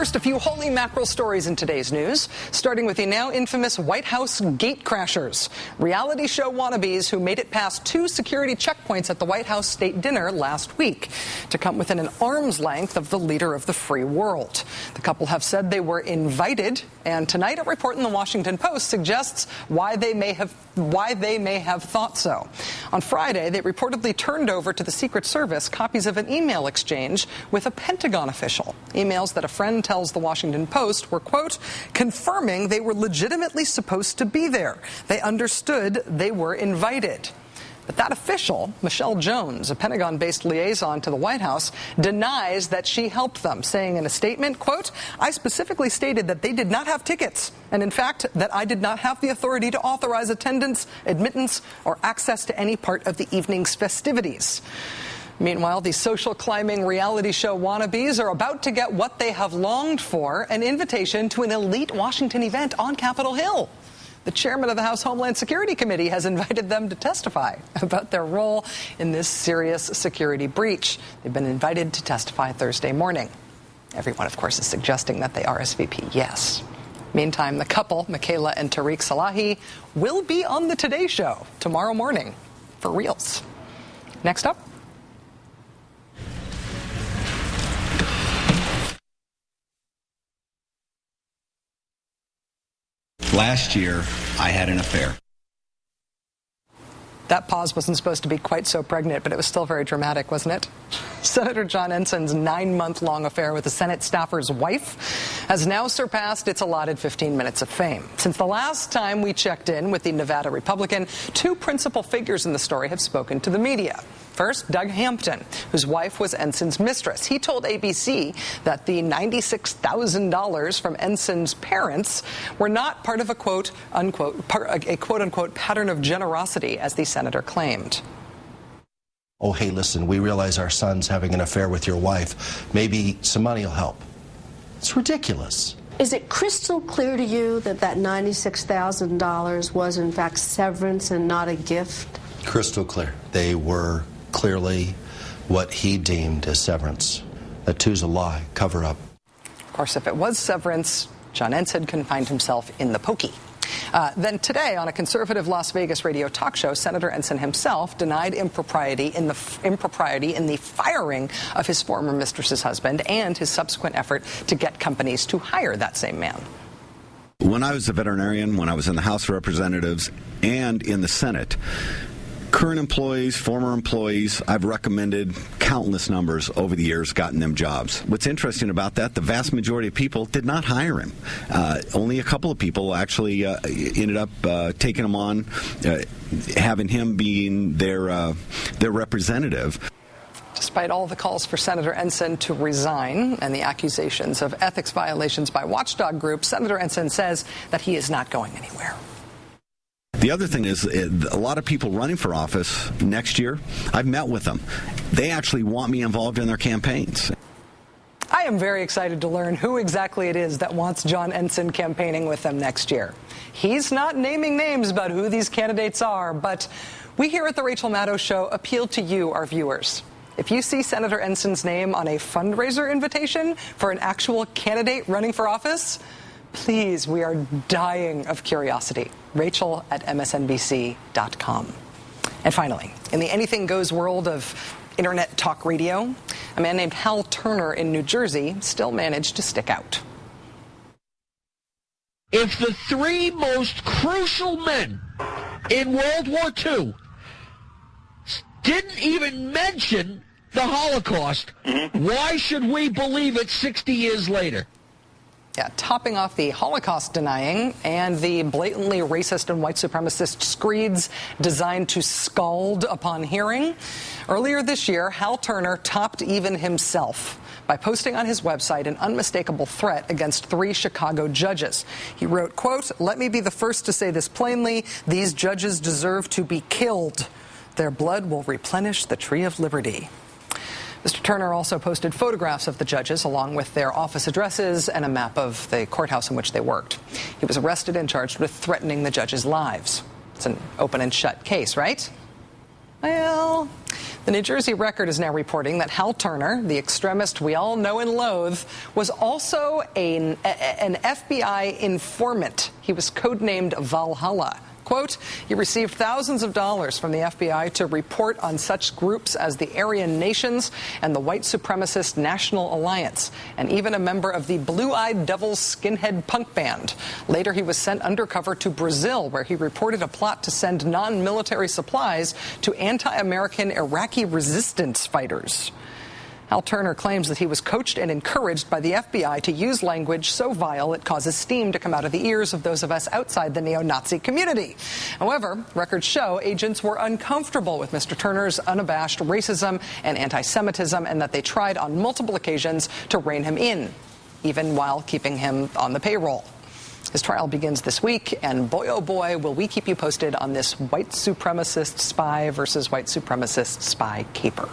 First, a few holy mackerel stories in today's news, starting with the now infamous White House gate crashers, reality show wannabes who made it past 2 security checkpoints at the White House state dinner last week to come within an arm's length of the leader of the free world. The couple have said they were invited, and tonight a report in the Washington Post suggests why they may have thought so. On Friday, they reportedly turned over to the Secret Service copies of an email exchange with a Pentagon official, emails that a friend tells the Washington Post were, quote, confirming they were legitimately supposed to be there. They understood they were invited. But that official, Michelle Jones, a Pentagon-based liaison to the White House, denies that she helped them, saying in a statement, quote, I specifically stated that they did not have tickets, and in fact, that I did not have the authority to authorize attendance, admittance, or access to any part of the evening's festivities. Meanwhile, the social climbing reality show wannabes are about to get what they have longed for, an invitation to an elite Washington event on Capitol Hill. The chairman of the House Homeland Security Committee has invited them to testify about their role in this serious security breach. They've been invited to testify Thursday morning. Everyone, of course, is suggesting that they RSVP yes. Meantime, the couple, Michaela and Tariq Salahi, will be on the Today Show tomorrow morning for reals. Next up. Last year, I had an affair. That pause wasn't supposed to be quite so pregnant, but it was still very dramatic, wasn't it? Senator John Enson's 9-month-long affair with a Senate staffer's wife has now surpassed its allotted 15 minutes of fame. Since the last time we checked in with the Nevada Republican, 2 principal figures in the story have spoken to the media. First, Doug Hampton, whose wife was Enson's mistress. He told ABC that the $96,000 from Enson's parents were not part of a quote-unquote pattern of generosity, as the senator claimed. Oh, hey, listen, we realize our son's having an affair with your wife. Maybe some money will help. It's ridiculous. Is it crystal clear to you that that $96,000 was, in fact, severance and not a gift? Crystal clear. They were clearly what he deemed as severance. That too's a lie, cover up. Of course, if it was severance, John Ensign can find himself in the pokey. Then today, on a conservative Las Vegas radio talk show, Senator Ensign himself denied impropriety in the firing of his former mistress's husband and his subsequent effort to get companies to hire that same man. When I was a veterinarian, when I was in the House of Representatives and in the Senate, current employees, former employees, I've recommended countless numbers over the years, gotten them jobs. What's interesting about that, the vast majority of people did not hire him. Only a couple of people actually ended up taking him on, having him being their representative. Despite all the calls for Senator Ensign to resign and the accusations of ethics violations by watchdog groups, Senator Ensign says that he is not going anywhere. The other thing is, a lot of people running for office next year, I've met with them. They actually want me involved in their campaigns. I am very excited to learn who exactly it is that wants John Ensign campaigning with them next year. He's not naming names about who these candidates are, but we here at The Rachel Maddow Show appeal to you, our viewers. If you see Senator Ensign's name on a fundraiser invitation for an actual candidate running for office, please, we are dying of curiosity. Rachel@msnbc.com. And finally, in the anything goes world of internet talk radio, a man named Hal Turner in New Jersey still managed to stick out. If the 3 most crucial men in World War II didn't even mention the Holocaust, why should we believe it 60 years later? Yeah, topping off the Holocaust denying and the blatantly racist and white supremacist screeds designed to scald upon hearing, earlier this year, Hal Turner topped even himself by posting on his website an unmistakable threat against 3 Chicago judges. He wrote, quote, "Let me be the first to say this plainly. These judges deserve to be killed. Their blood will replenish the tree of liberty." Mr. Turner also posted photographs of the judges along with their office addresses and a map of the courthouse in which they worked. He was arrested and charged with threatening the judges' lives. It's an open and shut case, right? Well, The New Jersey Record is now reporting that Hal Turner, the extremist we all know and loathe, was also an FBI informant. He was codenamed Valhalla. Quote, he received thousands of dollars from the FBI to report on such groups as the Aryan Nations and the white supremacist National Alliance, and even a member of the Blue-Eyed Devils skinhead punk band. Later, he was sent undercover to Brazil, where he reported a plot to send non-military supplies to anti-American Iraqi resistance fighters. Hal Turner claims that he was coached and encouraged by the FBI to use language so vile it causes steam to come out of the ears of those of us outside the neo-Nazi community. However, records show agents were uncomfortable with Mr. Turner's unabashed racism and anti-Semitism, and that they tried on multiple occasions to rein him in, even while keeping him on the payroll. His trial begins this week, and boy, oh boy, will we keep you posted on this white supremacist spy versus white supremacist spy caper.